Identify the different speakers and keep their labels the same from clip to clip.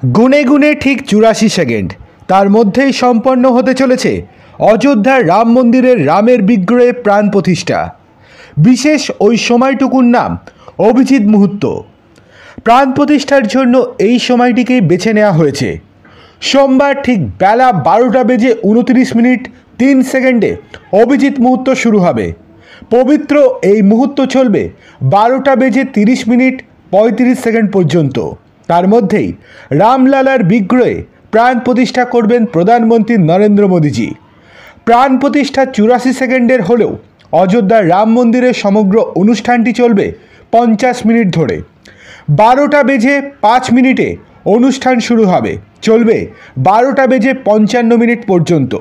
Speaker 1: গুনে গুনে ঠিক ৮৪ সেকেন্ড তার মধ্যেই সম্পন্ন হতে চলেছে অযোধ্যার রাম মন্দিরের রামের বিগ্রহে প্রাণ প্রতিষ্ঠা। বিশেষ ওই সময়টুকুর নাম অভিজিৎ মুহূর্ত। প্রাণ প্রতিষ্ঠার জন্য এই সময়টিকেই বেছে নেওয়া হয়েছে। সোমবার ঠিক বেলা 12:29:03 অভিজিৎ মুহূর্ত শুরু হবে। পবিত্র এই মুহূর্ত চলবে 12:30:35 পর্যন্ত। তার মধ্যেই রামলালার বিগ্রহে প্রাণ প্রতিষ্ঠা করবেন প্রধানমন্ত্রী নরেন্দ্র মোদীজি। প্রাণ প্রতিষ্ঠা ৮৪ সেকেন্ডের হলেও অযোধ্যার রাম মন্দিরের সমগ্র অনুষ্ঠানটি চলবে 50 মিনিট ধরে। 12:05 অনুষ্ঠান শুরু হবে, চলবে 12:55 পর্যন্ত।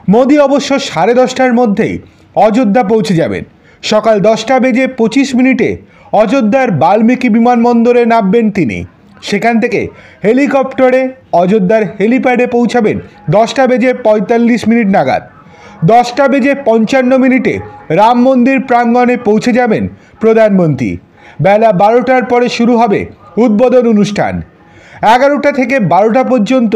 Speaker 1: মোদী অবশ্য 10:30টার মধ্যেই অযোধ্যা পৌঁছে যাবেন। সকাল 10:25 অযোধ্যার বাল্মীকি বিমানবন্দরে নামবেন তিনি। সেখান থেকে হেলিকপ্টারে অযোধ্যার হেলিপ্যাডে পৌঁছাবেন 10:45 নাগাদ। 10:55 রাম মন্দির প্রাঙ্গণে পৌঁছে যাবেন প্রধানমন্ত্রী। বেলা 12টার পরে শুরু হবে উদ্বোধন অনুষ্ঠান। 11টা থেকে 12টা পর্যন্ত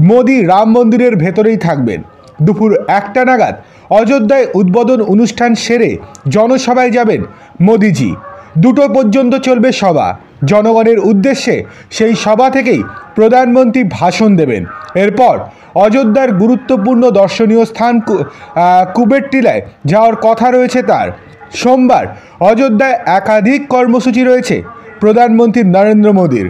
Speaker 1: মোদী রাম মন্দিরের ভেতরেই থাকবেন। দুপুর 1টা নাগাদ অযোধ্যায় উদ্বোধন অনুষ্ঠান সেরে জনসভায় যাবেন মোদীজি। 2টো পর্যন্ত চলবে সভা। জনগণের উদ্দেশ্যে সেই সভা থেকেই প্রধানমন্ত্রী ভাষণ দেবেন। এরপর অযোধ্যার গুরুত্বপূর্ণ দর্শনীয় স্থান কুবের টিলায় যাওয়ার কথা রয়েছে তার। সোমবার অযোধ্যায় একাধিক কর্মসূচি রয়েছে প্রধানমন্ত্রী নরেন্দ্র মোদীর।